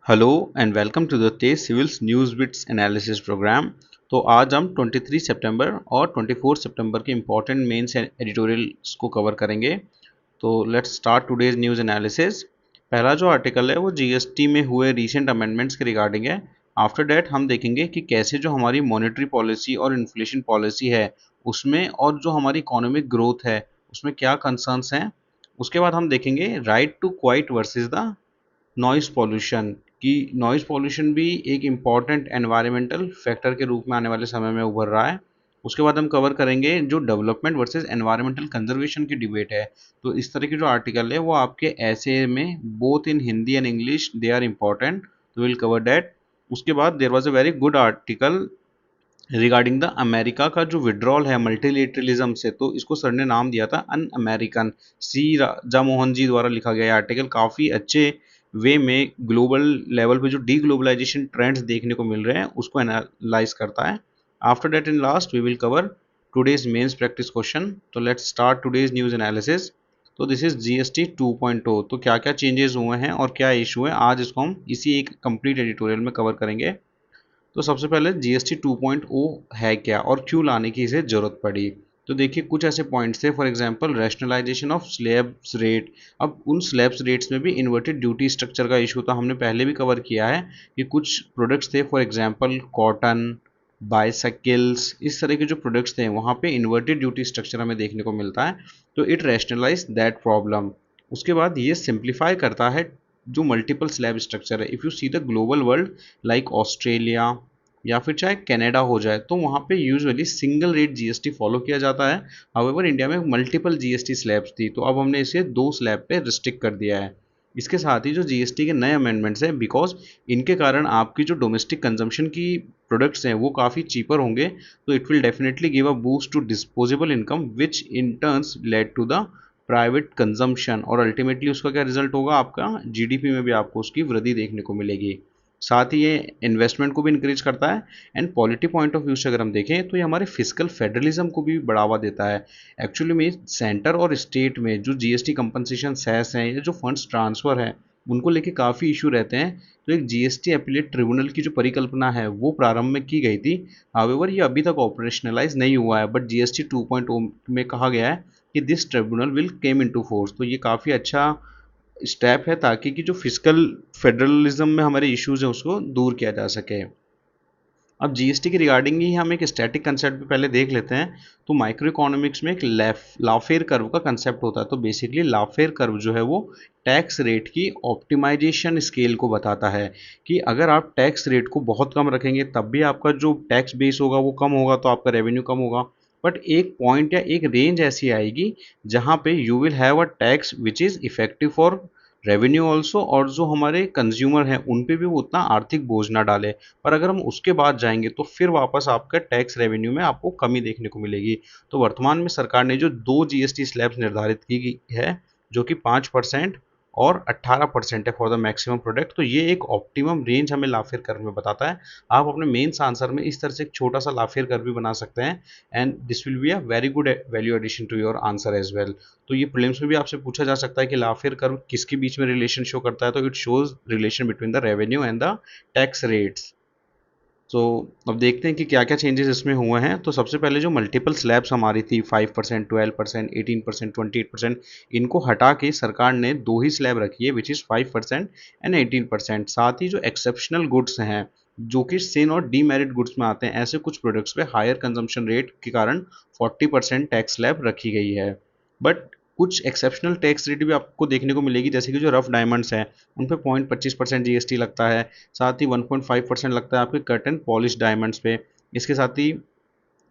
Hello and welcome to the Tej civils news bits analysis program. तो आज हम 23 सितंबर और 24 सितंबर के इम्पॉर्टेंट मेंस एडिटोरियल्स को कवर करेंगे। तो let's start today's news analysis. पहला जो आर्टिकल है वो जीएसटी में हुए रीसेंट अमेंडमेंट्स के रिगार्डिंग है। आफ्टर दैट हम देखेंगे कि कैसे जो हमारी मॉनेटरी पॉलिसी और इन्फ्लेशन पॉलिसी है उसमें और जो हमारी इकोनॉमिक ग्रोथ है उसमें क्या कंसर्न्स हैं। उसके बाद हम देखेंगे right to quiet versus the noise pollution कि नॉइज़ पॉल्यूशन भी एक इम्पॉर्टेंट एनवायरमेंटल फैक्टर के रूप में आने वाले समय में उभर रहा है। उसके बाद हम कवर करेंगे जो डेवलपमेंट वर्सेस एनवायरमेंटल कंजर्वेशन की डिबेट है। तो इस तरह की जो आर्टिकल है वो आपके ऐसे में both in Hindi and English they are important, तो विल कवर दैट। उसके बाद there was a very good article regarding the America का जो विड्रॉल है मल्टीलेटरलिज्म से, तो इसको सर ने नाम दिया था अन अमेरिकन। सी राजा मोहन जी द्वारा लिखा गया आर्टिकल काफ़ी अच्छे वे में ग्लोबल लेवल पे जो डी ग्लोबलाइजेशन ट्रेंड्स देखने को मिल रहे हैं उसको एनालाइज करता है। After that in last we will cover today's mains practice question. तो let's start today's news analysis. तो दिस इज जीएसटी 2.0। तो क्या क्या चेंजेस हुए हैं और क्या इशू है, आज इसको हम इसी एक कंप्लीट एडिटोरियल में कवर करेंगे। तो सबसे पहले जीएसटी 2.0 है क्या और क्यों लाने की इसे ज़रूरत पड़ी। तो देखिए कुछ ऐसे पॉइंट्स थे, for example rationalisation of slabs rate. अब उन स्लैब्स रेट्स में भी इन्वर्टेड ड्यूटी स्ट्रक्चर का इशू था, हमने पहले भी कवर किया है कि कुछ प्रोडक्ट्स थे फॉर एग्जांपल कॉटन, बाइसाइकिल्स, इस तरह के जो प्रोडक्ट्स थे वहाँ पे इन्वर्टेड ड्यूटी स्ट्रक्चर हमें देखने को मिलता है। तो इट रैशनलाइज दैट प्रॉब्लम। उसके बाद ये सिंप्लीफाई करता है जो मल्टीपल स्लैब स्ट्रक्चर है। If you see the global world like Australia या फिर चाहे कनाडा हो जाए तो वहाँ पे usually single rate GST follow किया जाता है। हाउएवर इंडिया में मल्टीपल जीएसटी स्लैब्स थी, तो अब हमने इसे दो स्लैब पे रिस्ट्रिक्ट कर दिया है। इसके साथ ही जो जीएसटी के नए अमेंडमेंट्स हैं, बिकॉज इनके कारण आपकी जो डोमेस्टिक कंजम्पशन की प्रोडक्ट्स हैं वो काफ़ी चीपर होंगे, तो it will definitely give a boost to disposable income which in turns led to the private consumption, और अल्टीमेटली उसका क्या रिजल्ट होगा, आपका जीडीपी में भी आपको उसकी वृद्धि देखने को मिलेगी। साथ ही ये इन्वेस्टमेंट को भी इंकरेज करता है। And polity point of view से अगर हम देखें तो ये हमारे फिजिकल फेडरलिज्म को भी बढ़ावा देता है। एक्चुअली में सेंटर और स्टेट में जो जीएसटी कंपनसेशन सेस हैं या जो फंड्स ट्रांसफ़र है उनको लेके काफ़ी इशू रहते हैं। तो एक जीएसटी अपीलेट ट्रिब्यूनल की जो परिकल्पना है वो प्रारंभ में की गई थी। हाउएवर ये अभी तक ऑपरेशनलाइज नहीं हुआ है, बट जीएसटी 2.0 में कहा गया है कि this tribunal will came into force. तो ये काफ़ी अच्छा स्टेप है ताकि कि जो फिजिकल फेडरलिज्म में हमारे इश्यूज हैं उसको दूर किया जा सके। अब जीएसटी के रिगार्डिंग ही हम एक स्टैटिक कंसेप्ट भी पहले देख लेते हैं। तो माइक्रो इकोनॉमिक्स में एक लाफेर कर्व का कंसेप्ट होता है। तो बेसिकली लाफेर कर्व जो है वो टैक्स रेट की ऑप्टिमाइजेशन स्केल को बताता है कि अगर आप टैक्स रेट को बहुत कम रखेंगे तब भी आपका जो टैक्स बेस होगा वो कम होगा, तो आपका रेवेन्यू कम होगा। बट एक पॉइंट या एक रेंज ऐसी आएगी जहाँ पे you will have a tax which is effective for revenue also, और जो हमारे कंज्यूमर हैं उन पे भी वो उतना आर्थिक बोझ ना डाले। पर अगर हम उसके बाद जाएंगे तो फिर वापस आपका टैक्स रेवेन्यू में आपको कमी देखने को मिलेगी। तो वर्तमान में सरकार ने जो दो जीएसटी स्लैब्स निर्धारित की गई है जो कि 5% और 18% है फॉर द मैक्सिमम प्रोडक्ट, तो ये एक ऑप्टिमम रेंज हमें लाफेर कर्व में बताता है। आप अपने मेंस आंसर में इस तरह से एक छोटा सा लाफेर कर्व भी बना सकते हैं and this will be a very good value addition to your answer as well. तो ये प्रीलिम्स में भी आपसे पूछा जा सकता है कि लाफेर कर्व किसके बीच में रिलेशन शो करता है, तो it shows relation between the revenue and the tax rates. तो अब देखते हैं कि क्या क्या चेंजेस इसमें हुए हैं। तो सबसे पहले जो मल्टीपल स्लैब्स हमारी थी 5%, 12%, 18%, 28%, इनको हटा के सरकार ने दो ही स्लैब रखी है विच इज़ 5% एंड 18%। साथ ही जो एक्सेप्शनल गुड्स हैं जो कि सिन और डीमेरिट गुड्स में आते हैं, ऐसे कुछ प्रोडक्ट्स पे हायर कंजम्पशन रेट के कारण 40% टैक्स स्लैब रखी गई है। बट कुछ एक्सेप्शनल टैक्स रेट भी आपको देखने को मिलेगी, जैसे कि जो रफ डायमंड्स हैं उन पे 0.25% जीएसटी लगता है। साथ ही 1.5% लगता है आपके कट एंड पॉलिश डायमंड्स पे। इसके साथ ही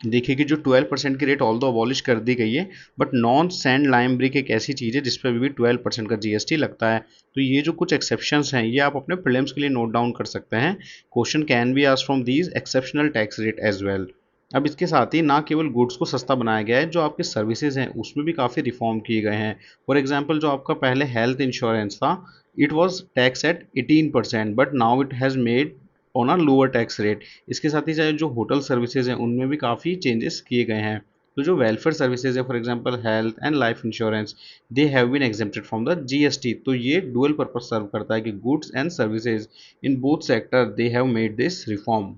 देखिए कि जो 12% की रेट ऑल दो अबॉलिश कर दी गई है, but non sand lime brick एक ऐसी चीज़ है जिस पर भी 12% का जीएसटी लगता है। तो ये जो कुछ एक्सेप्शंस हैं ये आप अपने प्रीलिम्स के लिए नोट डाउन कर सकते हैं। Question can be asked from these exceptional tax rate as well. अब इसके साथ ही ना केवल गुड्स को सस्ता बनाया गया है, जो आपके सर्विसेज हैं उसमें भी काफ़ी रिफॉर्म किए गए हैं। फॉर एग्जाम्पल जो आपका पहले हेल्थ इंश्योरेंस था, it was tax at 18%, but now it has made on a lower tax rate. इसके साथ ही चाहे जो होटल सर्विसेज हैं उनमें भी काफ़ी चेंजेस किए गए हैं। तो जो वेलफेयर सर्विसेज है, for example health and life insurance, they have been exempted from the GST. तो ये डुअल पर्पस सर्व करता है कि goods and services in both sector they have made this reform.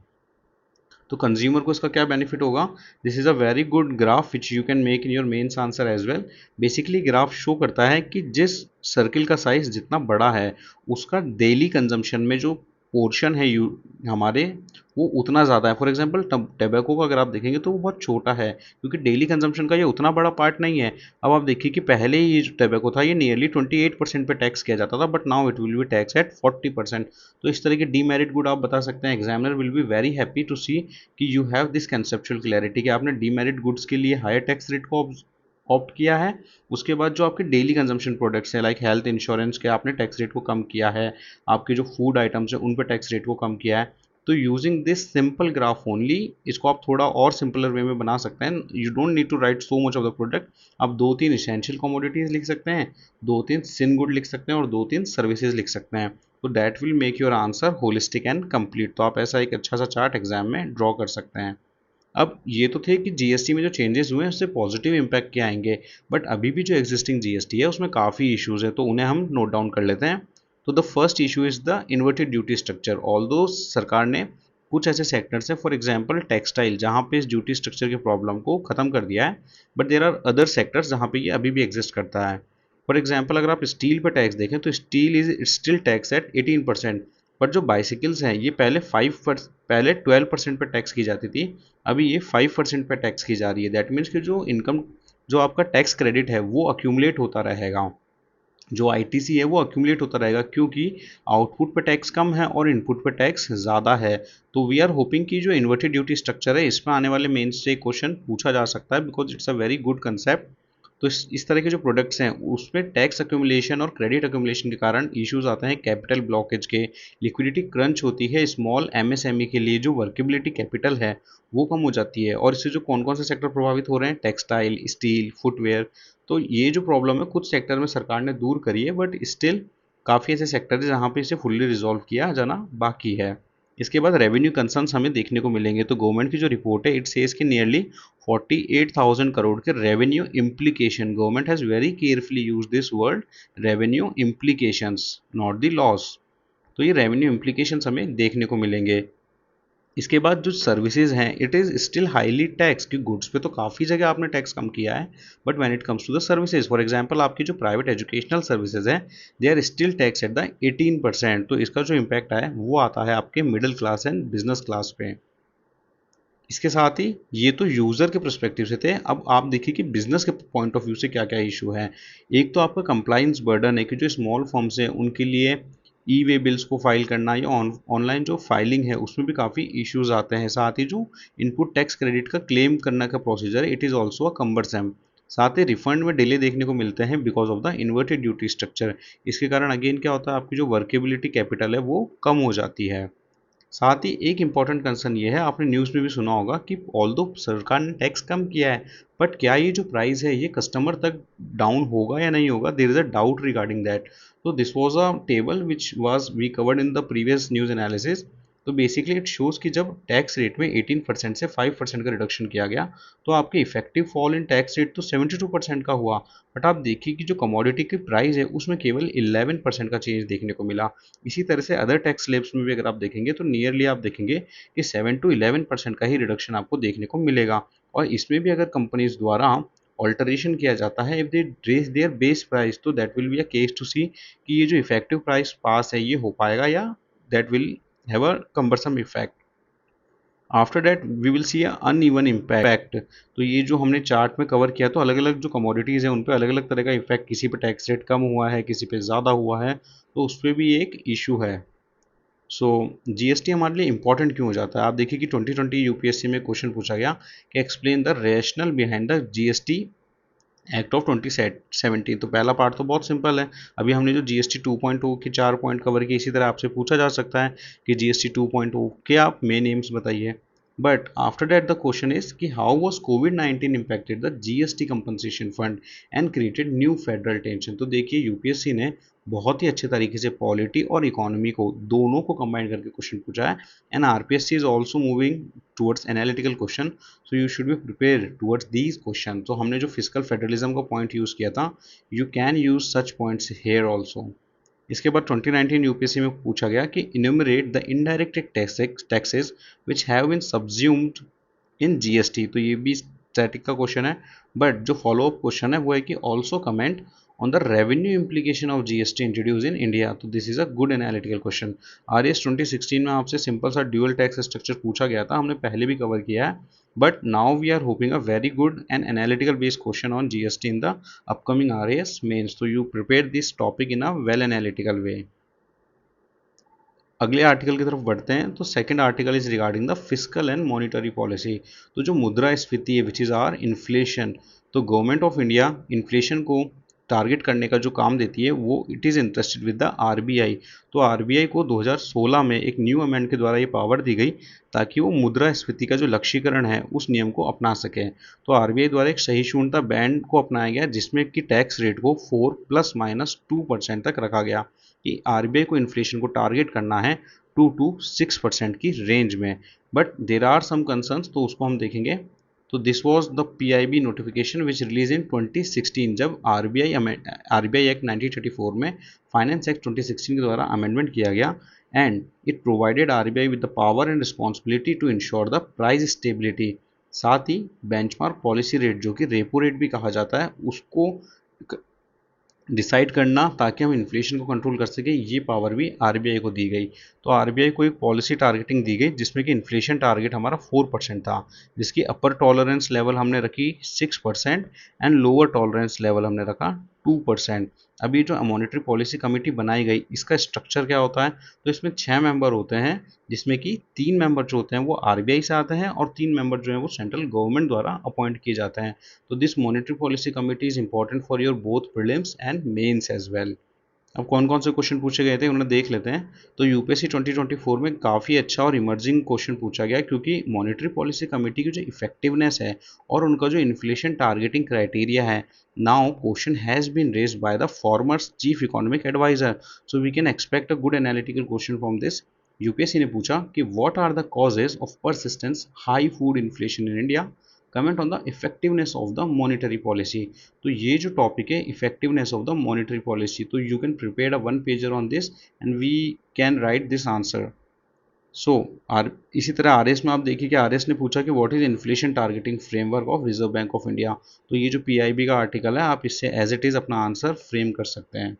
तो कंज्यूमर को इसका क्या बेनिफिट होगा? This is a very good graph which you can make in your mains answer as well. Basically graph show करता है कि जिस circle का साइज जितना बड़ा है उसका डेली कंजम्पशन में जो पोर्शन है यू हमारे, वो उतना ज़्यादा है। फॉर एग्जांपल टैबेको का अगर आप देखेंगे तो वो बहुत छोटा है क्योंकि डेली कंजम्पशन का ये उतना बड़ा पार्ट नहीं है। अब आप देखिए कि पहले ये जो टैबेको था ये नियरली 28% पे टैक्स किया जाता था, but now it will be tax at 40%। तो इस तरह के डीमेरिट गुड आप बता सकते हैं। Examiner will be very happy to see कि you have this conceptual clarity कि आपने डीमेरिट गुड्स के लिए हायर टैक्स रेट को ऑप्ट किया है। उसके बाद जो आपके डेली कंजम्पशन प्रोडक्ट्स हैं लाइक हेल्थ इंश्योरेंस के आपने टैक्स रेट को कम किया है, आपके जो फूड आइटम्स हैं उन पर टैक्स रेट को कम किया है। तो using this simple graph only, इसको आप थोड़ा और सिंपलर वे में बना सकते हैं। You don't need to write so much of the product. आप दो तीन इसेंशियल कमोडिटीज लिख सकते हैं, दो तीन सिन गुड लिख सकते हैं और दो तीन सर्विसेज लिख सकते हैं। तो that will make your answer holistic and complete. तो आप ऐसा एक अच्छा सा चार्ट एग्जाम में ड्रॉ कर सकते हैं। अब ये तो थे कि जीएसटी में जो चेंजेस हुए हैं उससे पॉजिटिव इम्पैक्ट क्या आएंगे, बट अभी भी जो एग्जिस्टिंग जीएसटी है उसमें काफ़ी इश्यूज है, तो उन्हें हम नोट डाउन कर लेते हैं। तो the first issue is the inverted duty structure. Although सरकार ने कुछ ऐसे सेक्टर्स हैं, फॉर एग्जांपल टेक्सटाइल, जहाँ पे इस ड्यूटी स्ट्रक्चर के प्रॉब्लम को खत्म कर दिया है, but there are other sectors जहाँ पे ये अभी भी एग्जिस्ट करता है। फॉर एग्जाम्पल अगर आप स्टील पर टैक्स देखें तो steel is still tax eight 18%। But जो बाइसिकल्स हैं ये पहले 12% पर टैक्स की जाती थी, अभी ये 5% पे टैक्स की जा रही है। दैट मीन्स कि जो इनकम, जो आपका टैक्स क्रेडिट है वो अक्यूमुलेट होता रहेगा, जो आईटीसी है वो अक्यूमुलेट होता रहेगा, क्योंकि आउटपुट पे टैक्स कम है और इनपुट पे टैक्स ज़्यादा है। तो वी आर होपिंग कि जो इन्वर्टेड ड्यूटी स्ट्रक्चर है इसमें आने वाले मेंस से क्वेश्चन पूछा जा सकता है, because it's a very good concept. तो इस तरह के जो प्रोडक्ट्स हैं उसमें टैक्स अक्यूमुलेशन और क्रेडिट अक्यूमुलेशन के कारण इश्यूज आते हैं कैपिटल ब्लॉकेज के, लिक्विडिटी क्रंच होती है स्मॉल एमएसएमई के लिए, जो वर्केबिलिटी कैपिटल है वो कम हो जाती है। और इससे जो कौन कौन से सेक्टर प्रभावित हो रहे हैं, टेक्सटाइल, स्टील, फुटवेयर। तो ये जो प्रॉब्लम है कुछ सेक्टर में सरकार ने दूर करी है, बट स्टिल काफ़ी ऐसे सेक्टर है जहाँ पे इसे फुल्ली रिजॉल्व किया जाना बाकी है। इसके बाद रेवेन्यू कंसर्न्स हमें देखने को मिलेंगे। तो गवर्नमेंट की जो रिपोर्ट है इट सेज कि नियरली 48,000 करोड़ के revenue implication, government has very carefully use this word revenue implications, not the loss. तो ये रेवेन्यू इम्प्लीकेशंस हमें देखने को मिलेंगे। इसके बाद जो सर्विसेज हैं it is still highly tax, कि गुड्स पे तो काफ़ी जगह आपने टैक्स कम किया है, but when it comes to the services, for example आपकी जो प्राइवेट एजुकेशनल सर्विसेज हैं they are still tax at the 18%। तो इसका जो इम्पैक्ट है वो आता है आपके middle class and business class पे। इसके साथ ही ये तो यूज़र के पर्सपेक्टिव से थे, अब आप देखिए कि बिजनेस के पॉइंट ऑफ व्यू से क्या क्या इशू है। एक तो आपका कंप्लाइंस बर्डन है कि जो स्मॉल फर्म्स हैं उनके लिए ई वे बिल्स को फाइल करना या ऑनलाइन जो फाइलिंग है उसमें भी काफ़ी इश्यूज आते हैं। साथ ही जो इनपुट टैक्स क्रेडिट का क्लेम करने का प्रोसीजर है it is also a cumbersome. साथ ही रिफंड में डिले देखने को मिलते हैं because of the inverted duty structure. इसके कारण अगेन क्या होता है, आपकी जो वर्केबिलिटी कैपिटल है वो कम हो जाती है। साथ ही एक इम्पॉर्टेंट कंसर्न ये है, आपने न्यूज़ में भी सुना होगा कि ऑल्दो सरकार ने टैक्स कम किया है, बट क्या ये जो प्राइस है ये कस्टमर तक डाउन होगा या नहीं होगा, there is a doubt regarding that. तो this was a table which was we covered in the previous news analysis. तो बेसिकली इट शोज़ कि जब टैक्स रेट में 18% से 5% का रिडक्शन किया गया तो आपके effective fall in tax rate तो 72% का हुआ, बट आप देखिए कि जो कमोडिटी की प्राइस है उसमें केवल 11% का चेंज देखने को मिला। इसी तरह से अदर टैक्स स्लैब्स में भी अगर आप देखेंगे तो नियरली आप देखेंगे कि 7 to 11% का ही रिडक्शन आपको देखने को मिलेगा। और इसमें भी अगर कंपनीज द्वारा ऑल्टरेशन किया जाता है if they raise their base price, तो that will be a case to see कि ये जो इफेक्टिव प्राइस पास है ये हो पाएगा या that will have a cumbersome effect. After that we will see a uneven impact. तो ये जो हमने चार्ट में कवर किया तो अलग अलग जो कमोडिटीज़ हैं उन पे अलग अलग तरह का इफेक्ट, किसी पे टैक्स रेट कम हुआ है, किसी पे ज़्यादा हुआ है, तो उस पर भी एक इशू है। सो जीएसटी हमारे लिए इंपॉर्टेंट क्यों हो जाता है, आप देखिए कि 2020 यूपीएससी में क्वेश्चन पूछा गया कि explain the rational behind the GST act of 2017। तो पहला पार्ट तो बहुत सिंपल है, अभी हमने जो जीएसटी 2.0 के 4 पॉइंट कवर किए, इसी तरह आपसे पूछा जा सकता है कि जीएसटी 2.0 के आप मेन एम्स बताइए। But after that the question is कि हाउ वाज कोविड-19 impacted the GST compensation fund and created new federal tension. तो देखिए यूपीएससी ने बहुत ही अच्छे तरीके से पॉलिटी और इकोनॉमी को दोनों को कंबाइन करके क्वेश्चन पूछा है। And RPSC is also moving towards analytical question, so you should be prepare towards these question. तो हमने जो फिजिकल फेडरलिज्म का पॉइंट यूज किया था, you can use such points here also. इसके बाद 2019 यूपीएससी में पूछा गया कि enumerate the indirect taxes which have been subsumed in GST. तो ये भी स्टैटिक का क्वेश्चन है, बट जो फॉलो अप क्वेश्चन है वो है कि also comment on the revenue implication of GST introduce in India. तो this is a good analytical question. RS 2016 में आपसे सिंपल सा ड्यूअल टैक्स स्ट्रक्चर पूछा गया था, हमने पहले भी कवर किया है, but now we are hoping a very good and analytical based question on GST in the upcoming RS mains. तो you prepare this topic in a well analytical way. अगले आर्टिकल की तरफ बढ़ते हैं। तो second article is regarding the fiscal and monetary policy. तो जो मुद्रास्फीति है विच इज़ आर इन्फ्लेशन, तो गवर्नमेंट ऑफ इंडिया इन्फ्लेशन को टारगेट करने का जो काम देती है वो it is interested with the RBI. तो आरबीआई को 2016 में एक न्यू अमेंड के द्वारा ये पावर दी गई ताकि वो मुद्रास्फीति का जो लक्ष्यीकरण है उस नियम को अपना सके। तो आरबीआई द्वारा एक सहिष्णुता बैंड को अपनाया गया जिसमें कि टैक्स रेट को 4 ± 2% तक रखा गया कि आरबीआई को इन्फ्लेशन को टारगेट करना है 2 to 6% की रेंज में। But there are some concerns, तो उसको हम देखेंगे। तो this was the PIB notification which release in 2016, जब आरबीआई एक्ट 1934 में फाइनेंस एक्ट 2016 के द्वारा अमेंडमेंट किया गया। And it provided RBI with the power and responsibility to ensure the price stability. साथ ही बेंचमार्क पॉलिसी रेट जो कि रेपो रेट भी कहा जाता है उसको डिसाइड करना ताकि हम इन्फ्लेशन को कंट्रोल कर सकें, ये पावर भी आरबीआई को दी गई। तो आरबीआई को एक पॉलिसी टारगेटिंग दी गई जिसमें कि इन्फ्लेशन टारगेट हमारा 4% था, जिसकी अपर टॉलरेंस लेवल हमने रखी 6% एंड लोअर टॉलरेंस लेवल हमने रखा 2%। अभी जो मॉनेटरी पॉलिसी कमेटी बनाई गई इसका स्ट्रक्चर क्या होता है, तो इसमें 6 मेंबर होते हैं जिसमें कि 3 मेंबर जो होते हैं वो आरबीआई से आते हैं और 3 मेंबर जो हैं वो सेंट्रल गवर्नमेंट द्वारा अपॉइंट किए जाते हैं। तो this monetary policy committee is important for your both prelims and mains as well. अब कौन कौन से क्वेश्चन पूछे गए थे उन्हें देख लेते हैं। तो यूपीएससी 2024 में काफ़ी अच्छा और इमर्जिंग क्वेश्चन पूछा गया क्योंकि मॉनेटरी पॉलिसी कमेटी की जो इफेक्टिवनेस है और उनका जो इन्फ्लेशन टारगेटिंग क्राइटेरिया है, now question has been raised by the former chief economic advisor, so we can expect a good analytical question from this. UPSC ने पूछा कि what are the causes of persistence high food inflation in India, comment on the effectiveness of the monetary policy. तो ये जो topic है effectiveness of the monetary policy, तो you can prepare a 1 pager on this and we can write this answer. So are इसी तरह RS में आप देखिए कि आरएस ने पूछा कि what is inflation targeting framework of reserve bank of India. तो ये जो पीआईबी का आर्टिकल है आप इससे एज इट इज़ अपना आंसर फ्रेम कर सकते हैं।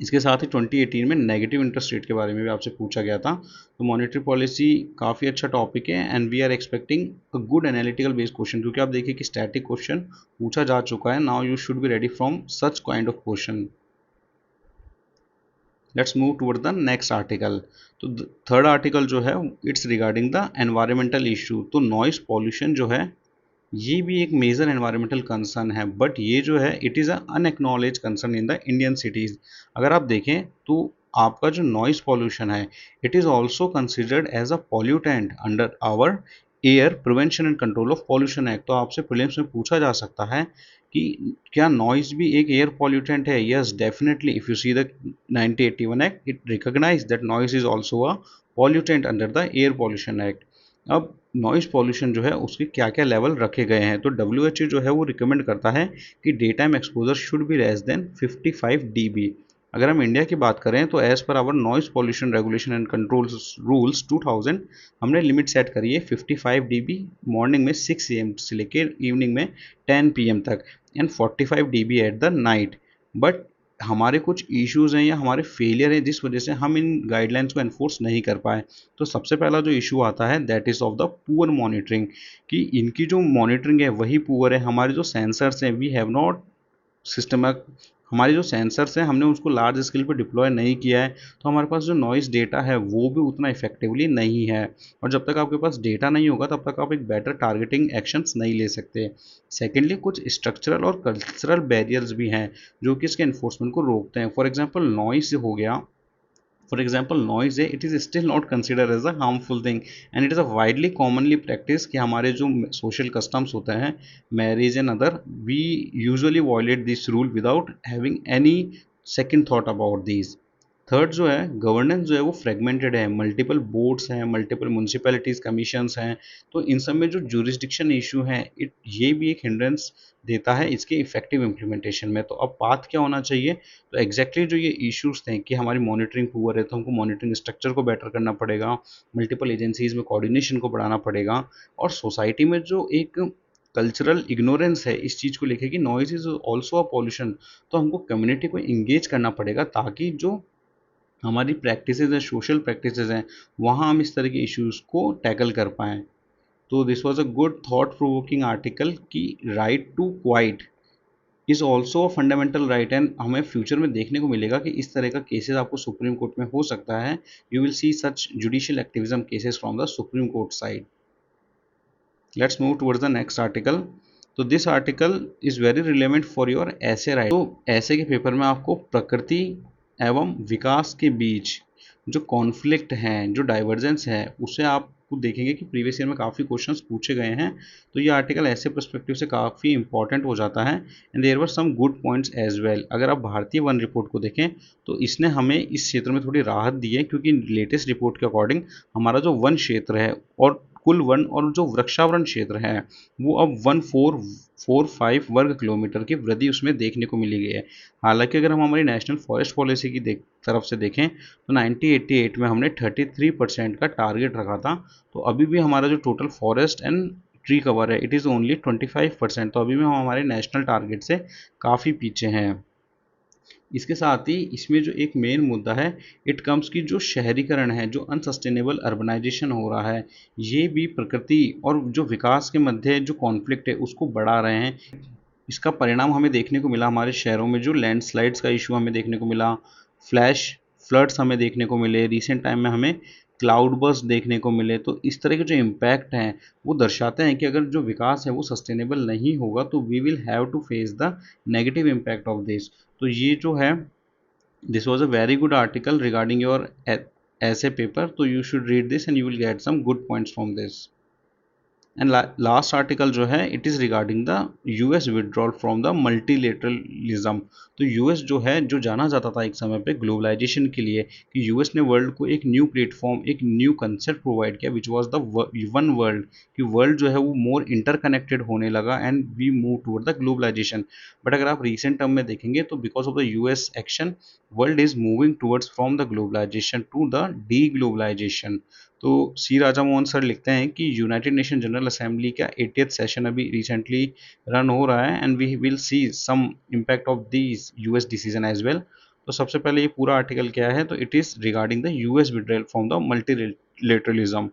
इसके साथ ही 2018 में नेगेटिव इंटरेस्ट रेट के बारे में भी आपसे पूछा गया था। तो मॉनेटरी पॉलिसी काफ़ी अच्छा टॉपिक है and we are expecting a good analytical based question, क्योंकि आप देखिए कि स्टैटिक क्वेश्चन पूछा जा चुका है। Now you should be ready from such kind of question. Let's move toward the next article. तो थर्ड आर्टिकल जो है it's regarding the environmental issue. तो नॉइस पॉल्यूशन जो है ये भी एक मेजर एनवायरमेंटल कंसर्न है, बट ये जो है it is a unacknowledged concern in the Indian cities. अगर आप देखें तो आपका जो नॉइस पॉल्यूशन है it is also considered as a pollutant under our air prevention and control of pollution act. तो आपसे प्रीलिम्स में पूछा जा सकता है कि क्या नॉइस भी एक एयर पॉल्यूटेंट है। Yes definitely, if you see the 1981 act it recognise that noise is also a pollutant under the air pollution act. अब नॉइस पॉल्यूशन जो है उसके क्या क्या लेवल रखे गए हैं, तो डब्ल्यू जो है वो रिकमेंड करता है कि day time exposure should be less than 55 dB। अगर हम इंडिया की बात करें तो as per our noise pollution regulation and control rules 2000 हमने लिमिट सेट करी है 55 dB मॉर्निंग में 6 AM से लेकर इवनिंग में 10 PM तक and 45 dB at the night. But हमारे कुछ इश्यूज हैं या हमारे फेलियर हैं जिस वजह से हम इन गाइडलाइंस को एनफोर्स नहीं कर पाए। तो सबसे पहला जो इशू आता है that is of the poor monitoring, कि इनकी जो मॉनिटरिंग है वही पुअर है। हमारे जो सेंसर्स हैं वी हैव नॉट सिस्टम, हमारे जो सेंसर्स हैं हमने उसको लार्ज स्केल पे डिप्लॉय नहीं किया है, तो हमारे पास जो नॉइस डेटा है वो भी उतना इफेक्टिवली नहीं है। और जब तक आपके पास डेटा नहीं होगा तब तक आप एक बेटर टारगेटिंग एक्शंस नहीं ले सकते। सेकेंडली कुछ स्ट्रक्चरल और कल्चरल बैरियर्स भी हैं जो कि इसके इन्फोर्समेंट को रोकते हैं। फॉर एग्जाम्पल नॉइस हो गया, for example noise है it is still not considered as a harmful thing and it is a widely commonly practice कि हमारे जो social customs होते हैं marriage and other we usually violate this rule without having any second thought about these. Third जो है, governance जो है वो फ्रेगमेंटेड है, मल्टीपल बोर्ड्स हैं, मल्टीपल म्यूनसिपैलिटीज कमीशंस हैं, तो इन सब में जो जुरिस्डिक्शन इशू है ये भी एक हिंड्रेंस देता है इसके इफेक्टिव इम्प्लीमेंटेशन में। तो अब बात क्या होना चाहिए, तो एग्जैक्टली जो ये इश्यूज थे कि हमारी मॉनिटरिंग पुअर है तो हमको मॉनिटरिंग स्ट्रक्चर को बेटर करना पड़ेगा, मल्टीपल एजेंसीज में कोऑर्डिनेशन को बढ़ाना पड़ेगा, और सोसाइटी में जो एक कल्चरल इग्नोरेंस है इस चीज़ को लेके कि noise is also a pollution, तो हमको कम्युनिटी को इंगेज करना पड़ेगा ताकि जो हमारी प्रैक्टिसेस हैं, सोशल प्रैक्टिसेस हैं, वहाँ हम इस तरह के इश्यूज को टैकल कर पाएँ। तो this was a good thought provoking article कि right to quiet is also a fundamental right, and हमें फ्यूचर में देखने को मिलेगा कि इस तरह का केसेस आपको सुप्रीम कोर्ट में हो सकता है। You will see such judicial activism cases from the supreme court side. Let's move towards the next article. तो this article is very relevant for your essay right. तो ऐसे के paper में आपको प्रकृति एवं विकास के बीच जो कॉन्फ्लिक्ट हैं, जो डाइवर्जेंस है, उसे आप देखेंगे कि प्रीवियस ईयर में काफ़ी क्वेश्चंस पूछे गए हैं। तो ये आर्टिकल ऐसे पर्सपेक्टिव से काफ़ी इंपॉर्टेंट हो जाता है, and there were some good points as well. अगर आप भारतीय वन रिपोर्ट को देखें तो इसने हमें इस क्षेत्र में थोड़ी राहत दी है, क्योंकि लेटेस्ट रिपोर्ट के अकॉर्डिंग हमारा जो वन क्षेत्र है और कुल वन और जो वृक्षावरण क्षेत्र है वो अब 1445 वर्ग किलोमीटर की वृद्धि उसमें देखने को मिली गई है। हालांकि अगर हम हमारी नेशनल फॉरेस्ट पॉलिसी की तरफ से देखें तो 1988 में हमने 33% का टारगेट रखा था। तो अभी भी हमारा जो total forest and tree cover है इट इज़ ओनली 25%, तो अभी भी हम हमारे नेशनल टारगेट से काफ़ी पीछे हैं। इसके साथ ही इसमें जो एक मेन मुद्दा है इट कम्स की जो शहरीकरण है, जो अनसस्टेनेबल अर्बनाइजेशन हो रहा है, ये भी प्रकृति और जो विकास के मध्य जो कॉन्फ्लिक्ट है उसको बढ़ा रहे हैं। इसका परिणाम हमें देखने को मिला हमारे शहरों में, जो लैंडस्लाइड्स का इशू हमें देखने को मिला, फ्लैश फ्लड्स हमें देखने को मिले, रिसेंट टाइम में हमें क्लाउड बर्स्ट देखने को मिले। तो इस तरह के जो इम्पैक्ट हैं वो दर्शाते हैं कि अगर जो विकास है वो सस्टेनेबल नहीं होगा तो we will have to face the negative impact of this. तो ये जो है, this was a very good article regarding your essay paper, तो you should read this and you will get some good points from this. And last article जो है it is regarding the US withdrawal from the multilateralism. तो US जो है, जो जाना जाता था एक समय पे ग्लोबलाइजेशन के लिए कि यूएस ने वर्ल्ड को एक न्यू प्लेटफॉर्म, एक न्यू कंसेप्ट प्रोवाइड किया which was the one world, कि वर्ल्ड जो है वो मोर इंटरकनेक्टेड होने लगा and we move toward the globalization. But अगर आप रिसेंट टर्म में देखेंगे तो because of the US action world is moving towards from the globalization to the deglobalization. तो सी राजा मोहन सर लिखते हैं कि यूनाइटेड नेशन जनरल असेंबली का 80th सेशन अभी रिसेंटली रन हो रहा है and we will see some impact of this US decision as well. तो सबसे पहले ये पूरा आर्टिकल क्या है, तो it is regarding the US withdrawal from the multilateralism.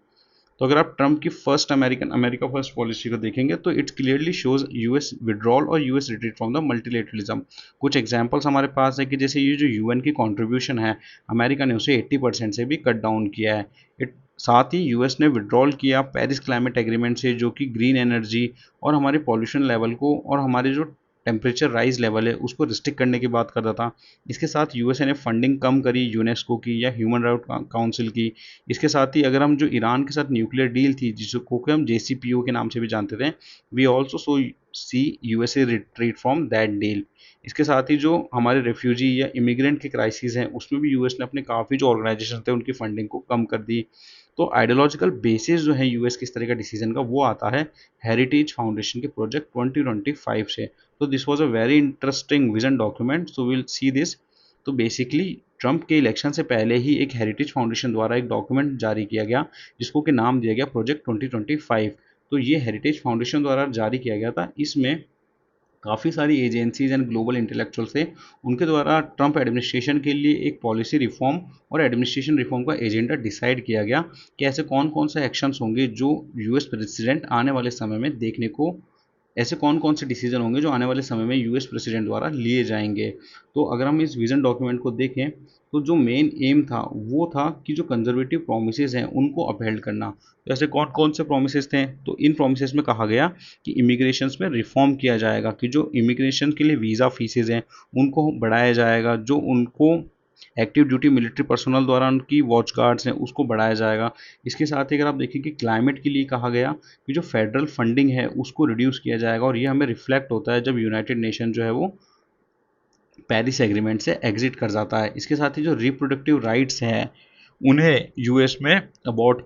तो अगर आप ट्रम्प की फर्स्ट अमेरिका फर्स्ट पॉलिसी को देखेंगे तो it's clearly shows US withdrawal और US retreat from the multilateralism. कुछ एग्जांपल्स हमारे पास है कि जैसे ये जो यूएन की कंट्रीब्यूशन है, अमेरिका ने उसे 80% से भी कट डाउन किया है। इट साथ ही यूएस ने विड्रॉल किया पेरिस क्लाइमेट एग्रीमेंट से, जो कि ग्रीन एनर्जी और हमारे पॉल्यूशन लेवल को और हमारे जो टेम्परेचर राइज लेवल है उसको रिस्ट्रिक्ट करने की बात करता था। इसके साथ यूएसए ने फंडिंग कम करी यूनेस्को की या ह्यूमन राइट काउंसिल की। इसके साथ ही अगर हम जो ईरान के साथ न्यूक्लियर डील थी जिसको कि हम JCPO के नाम से भी जानते थे, we also saw see USA retreat from that deal. इसके साथ ही जो हमारे रेफ्यूजी या इमिग्रेंट के क्राइसिस हैं उसमें भी यूएस ने अपने काफ़ी जो ऑर्गेनाइजेशन थे उनकी फंडिंग को कम कर दी। तो आइडियोलॉजिकल बेसिस जो है यूएस की इस तरह का डिसीजन का वो आता है हेरिटेज फाउंडेशन के प्रोजेक्ट 2025 से। तो this was a very interesting vision document, so will see this. तो बेसिकली ट्रंप के इलेक्शन से पहले ही एक हेरिटेज फाउंडेशन द्वारा एक डॉक्यूमेंट जारी किया गया जिसको कि नाम दिया गया प्रोजेक्ट 2025। तो ये हेरिटेज फाउंडेशन द्वारा जारी किया गया था। इसमें काफ़ी सारी एजेंसीज एंड ग्लोबल इंटेलेक्चुअल्स थे, उनके द्वारा ट्रंप एडमिनिस्ट्रेशन के लिए एक पॉलिसी रिफॉर्म और एडमिनिस्ट्रेशन रिफॉर्म का एजेंडा डिसाइड किया गया कि ऐसे कौन कौन से एक्शंस होंगे जो यूएस प्रेसिडेंट आने वाले समय में देखने को, ऐसे कौन कौन से डिसीजन होंगे जो आने वाले समय में यूएस प्रेसिडेंट द्वारा लिए जाएंगे। तो अगर हम इस विजन डॉक्यूमेंट को देखें तो जो मेन एम था वो था कि जो कंजर्वेटिव प्रोमिसेस हैं उनको अपहेल्ड करना। तो ऐसे कौन कौन से प्रोमिसेस थे, तो इन प्रोमिसेस में कहा गया कि इमिग्रेशन में रिफॉर्म किया जाएगा, कि जो इमिग्रेशन के लिए वीज़ा फीसेज हैं उनको बढ़ाया जाएगा, जो उनको एक्टिव ड्यूटी मिलिट्री पर्सनल द्वारा उनकी वॉच गार्ड्स हैं उसको बढ़ाया जाएगा। इसके साथ ही अगर आप देखें कि क्लाइमेट के लिए कहा गया कि जो फेडरल फंडिंग है उसको रिड्यूस किया जाएगा, और ये हमें रिफ्लेक्ट होता है जब यूनाइटेड नेशन जो है वो पेरिस एग्रीमेंट से एग्जिट कर जाता है। इसके साथ ही जो रिप्रोडक्टिव राइट्स हैं उन्हें यूएस में अबॉर्ट,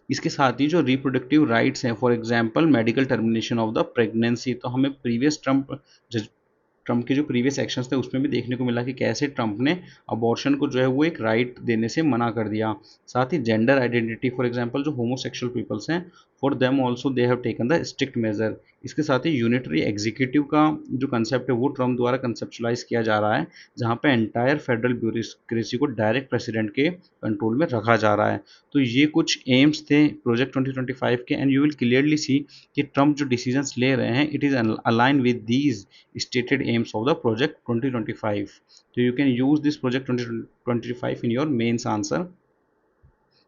इसके साथ ही जो रिप्रोडक्टिव राइट्स हैं, for example medical termination of the pregnancy, तो हमें प्रीवियस ट्रम्प के जो प्रीवियस एक्शंस थे उसमें भी देखने को मिला कि कैसे ट्रम्प ने अबॉर्शन को जो है वो एक राइट देने से मना कर दिया। साथ ही जेंडर आइडेंटिटी, फॉर एग्जांपल जो होमोसेक्सुअल पीपल्स हैं, for them also they have taken the strict measure. इसके साथ ही यूनिटरी एग्जीक्यूटिव का जो कंसेप्ट है वो ट्रम्प द्वारा कंसेप्चुलाइज किया जा रहा है, जहाँ पे एंटायर फेडरल ब्यूरोक्रेसी को डायरेक्ट प्रेसिडेंट के कंट्रोल में रखा जा रहा है। तो ये कुछ एम्स थे प्रोजेक्ट 2025 के, and you will clearly see कि ट्रम्प जो डिसीजंस ले रहे हैं it is align with these stated aims of the project 2025. So you can use this project 2025 in your mains answer.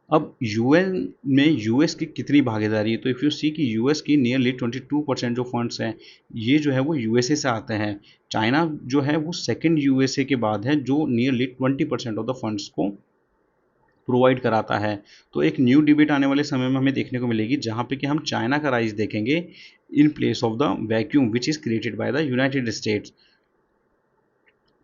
अब यूएन में यूएस की कितनी भागीदारी है, तो इफ़ यू सी कि यूएस की नियरली 22% जो फंड्स हैं ये जो है वो यूएसए से आते हैं। चाइना जो है वो सेकंड यूएसए के बाद है जो नियरली 20% ऑफ द फंड्स को प्रोवाइड कराता है। तो एक न्यू डिबेट आने वाले समय में हमें देखने को मिलेगी जहाँ पे कि हम चाइना का राइज देखेंगे in place of the vacuum which is created by the United states.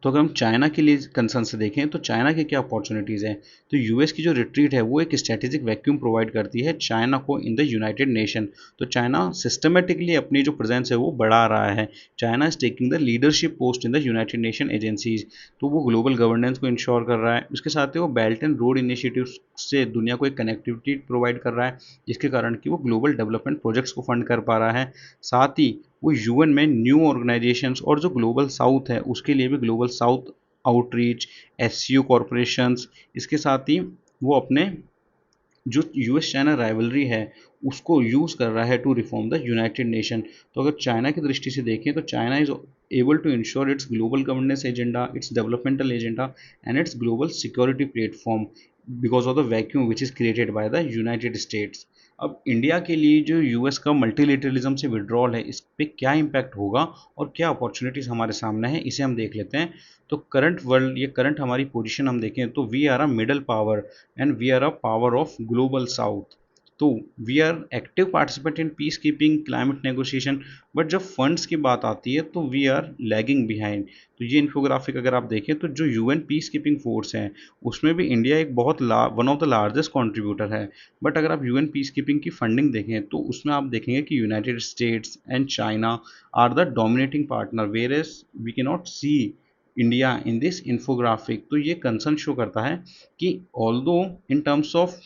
तो अगर हम चाइना के लिए कंसर्न से देखें तो चाइना की क्या अपॉर्चुनिटीज़ हैं, तो यूएस की जो रिट्रीट है वो एक स्ट्रेटेजिक वैक्यूम प्रोवाइड करती है चाइना को इन द यूनाइटेड नेशन। तो चाइना सिस्टमेटिकली अपनी जो प्रेजेंस है वो बढ़ा रहा है। China is taking the leadership post in the United nation agencies, तो वो ग्लोबल गवर्नेंस को इंश्योर कर रहा है। उसके साथ ही वो बेल्ट एंड रोड इनिशिएटिव से दुनिया को एक कनेक्टिविटी प्रोवाइड कर रहा है, जिसके कारण कि वो ग्लोबल डेवलपमेंट प्रोजेक्ट्स को फंड कर पा रहा है। साथ ही वो यूएन में न्यू ऑर्गेनाइजेशंस और जो ग्लोबल साउथ है उसके लिए भी global south outreach, SCO corporations, इसके साथ ही वो अपने जो यूएस चाइना राइवलरी है उसको यूज़ कर रहा है to reform the United Nation. तो अगर चाइना की दृष्टि से देखें तो China is able to ensure its global governance agenda, its developmental agenda and its global security platform because of the vacuum which is created by the United States. अब India के लिए जो यूएस का मल्टीलेटरलिज्म से withdrawal है इस पे क्या इम्पैक्ट होगा और क्या अपॉर्चुनिटीज़ हमारे सामने है, इसे हम देख लेते हैं। तो करंट वर्ल्ड, ये करंट हमारी पोजीशन हम देखें तो we are a middle power and we are a power of global south. तो we are active participant in peace keeping climate negotiation, but जब फंड्स की बात आती है तो वी आर लैगिंग बिहाइंड। तो ये इन्फोग्राफिक अगर आप देखें तो जो यूएन पीस कीपिंग फोर्स है उसमें भी इंडिया एक बहुत one of the largest contributor है। बट अगर आप यूएन पीस कीपिंग की फंडिंग देखें तो उसमें आप देखेंगे कि United States and China are the dominating partner, whereas we can not see India in this infographic. तो ये कंसर्न शो करता है कि although in terms of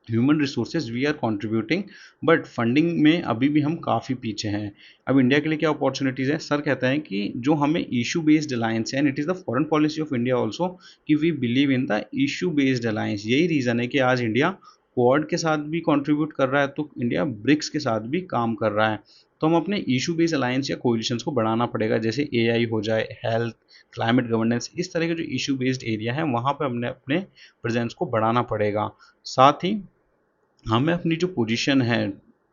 human resources we are contributing, but funding में अभी भी हम काफ़ी पीछे हैं। अब इंडिया के लिए क्या अपॉर्चुनिटीज़ है, सर कहते हैं कि जो हमें इशू बेस्ड अलायंस है and it is the foreign policy of India also कि we believe in the issue based alliance. यही रीज़न है कि आज इंडिया क्वाड के साथ भी कंट्रीब्यूट कर रहा है तो इंडिया ब्रिक्स के साथ भी काम कर रहा है। तो हम अपने इशू बेस्ड अलायंस या कोलिशंस को बढ़ाना पड़ेगा, जैसे एआई हो जाए, हेल्थ, क्लाइमेट गवर्नेंस, इस तरह के जो इशू बेस्ड एरिया है वहाँ पर हमने अपने प्रेजेंस को बढ़ाना पड़ेगा। साथ ही हमें अपनी जो पोजीशन है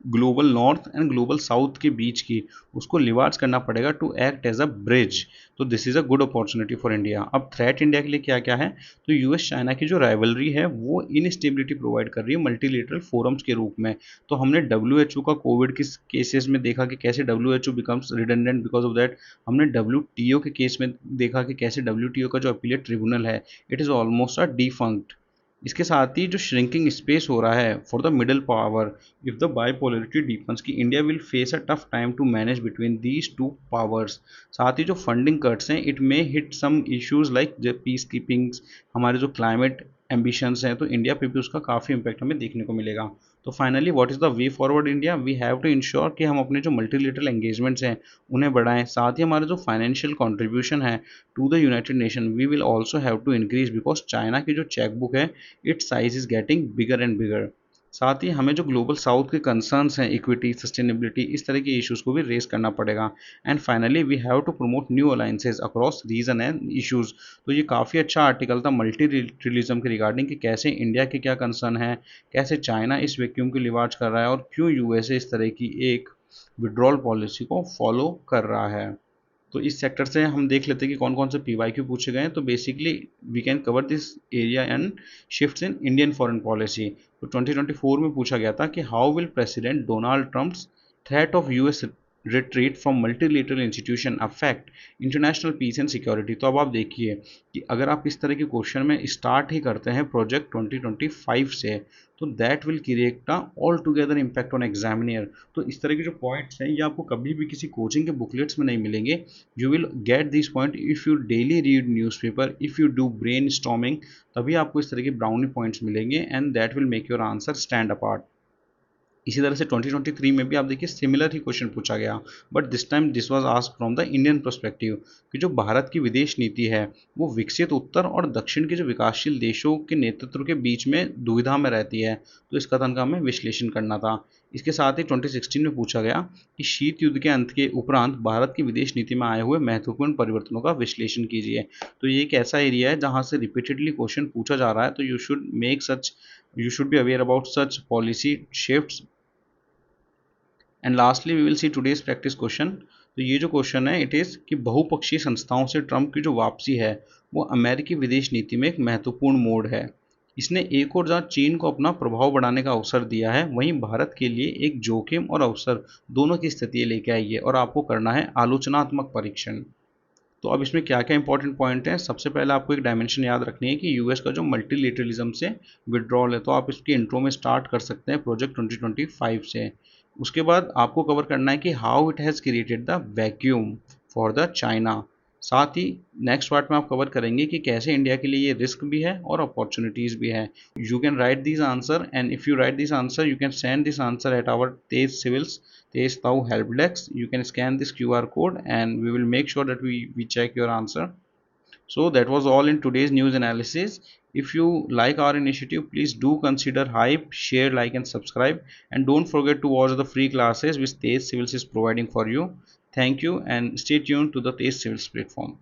global north and global south के बीच की उसको लिवार्स करना पड़ेगा to act as a bridge. तो this is a good opportunity for India. अब थ्रेट इंडिया के लिए क्या क्या है, तो यूएस चाइना की जो राइवलरी है वो इनस्टेबिलिटी प्रोवाइड कर रही है मल्टीलेटरल फोरम्स के रूप में। तो हमने डब्ल्यू का कोविड के केसेस में देखा कि कैसे W becomes redundant because of that. हमने डब्ल्यू के केस में देखा कि कैसे डब्ल्यू का जो अपीलेट ट्रिब्यूनल है it is almost a defunct. इसके साथ ही जो श्रिंकिंग स्पेस हो रहा है for the middle power if the bipolarity deepens की India will face a tough time to manage between these two powers. साथ ही जो फंडिंग कट्स हैं it may hit some issues like piece कीपिंग्स, हमारे जो क्लाइमेट एम्बिशंस हैं तो India पे भी उसका काफ़ी इंपैक्ट हमें देखने को मिलेगा। तो finally what is the way forward India, we have to ensure कि हम अपने जो मल्टीलेटरल एंगेजमेंट्स हैं उन्हें बढ़ाएं। साथ ही हमारा जो फाइनेंशियल कंट्रीब्यूशन है to the United Nation we will also have to increase because China की जो चेकबुक है its size is getting bigger and bigger. साथ ही हमें जो ग्लोबल साउथ के कंसर्न्स हैं, इक्विटी, सस्टेनेबिलिटी, इस तरह के इश्यूज को भी रेस करना पड़ेगा। And finally we have to promote new alliances across region and issues. तो ये काफ़ी अच्छा आर्टिकल था मल्टीलिटरलिज्म के रिगार्डिंग कि कैसे इंडिया के क्या कंसर्न है, कैसे चाइना इस वैक्यूम की लिवाज कर रहा है और क्यों यूएसए इस तरह की एक विड्रॉल पॉलिसी को फॉलो कर रहा है। तो इस सेक्टर से हम देख लेते हैं कि कौन कौन से पीवाईक्यू पूछे गए हैं। तो basically we can cover this area and shifts in Indian foreign policy. तो 2024 में पूछा गया था कि how will president Donald Trump's threat of US retreat from multilateral institution affect international peace and security। तो अब आप देखिए कि अगर आप इस तरह के क्वेश्चन में स्टार्ट ही करते हैं प्रोजेक्ट 2025 से, तो that will create a all together impact on examiner. तो इस तरह के जो पॉइंट्स हैं ये आपको कभी भी किसी कोचिंग के बुकलेट्स में नहीं मिलेंगे। You will get this point if you daily read newspaper, if you do brain storming, तभी आपको इस तरह के ब्राउनी पॉइंट्स मिलेंगे and that will make your answer stand apart. इसी तरह से 2023 में भी आप देखिए सिमिलर ही क्वेश्चन पूछा गया, but this time this was asked from the Indian perspective कि जो भारत की विदेश नीति है वो विकसित उत्तर और दक्षिण के जो विकासशील देशों के नेतृत्व के बीच में दुविधा में रहती है, तो इस कथन का हमें विश्लेषण करना था। इसके साथ ही 2016 में पूछा गया कि शीत युद्ध के अंत के उपरांत भारत की विदेश नीति में आए हुए महत्वपूर्ण परिवर्तनों का विश्लेषण कीजिए। तो ये एक ऐसा एरिया है जहाँ से रिपीटेडली क्वेश्चन पूछा जा रहा है, तो you should be aware about such policy shifts. And lastly we will see today's practice question. तो ये जो क्वेश्चन है इट इज़ कि बहुपक्षीय संस्थाओं से ट्रंप की जो वापसी है वो अमेरिकी विदेश नीति में एक महत्वपूर्ण मोड़ है। इसने एक और जहाँ चीन को अपना प्रभाव बढ़ाने का अवसर दिया है, वहीं भारत के लिए एक जोखिम और अवसर दोनों की स्थिति लेके आई है और आपको करना है आलोचनात्मक परीक्षण। तो अब इसमें क्या क्या इंपॉर्टेंट पॉइंट है, सबसे पहले आपको एक डायमेंशन याद रखनी है कि यूएस का जो मल्टीलेटरलिज्म से विड्रॉल है, तो आप इसके इंट्रो में स्टार्ट कर सकते हैं प्रोजेक्ट 2025 से। उसके बाद आपको कवर करना है कि how it has created the vacuum for the China. साथ ही नेक्स्ट पार्ट में आप कवर करेंगे कि कैसे इंडिया के लिए ये रिस्क भी है और अपॉर्चुनिटीज़ भी है। You can write this answer and if you write this answer you can send this answer at our Tej civils Tejas Tau help desk. You can scan this QR code and we will make sure that we check your answer. So that was all in today's news analysis. If you like our initiative, please do consider hype, share, like and subscribe. And don't forget to watch the free classes which Tej Civils is providing for you. Thank you and stay tuned to the Tej Civils platform.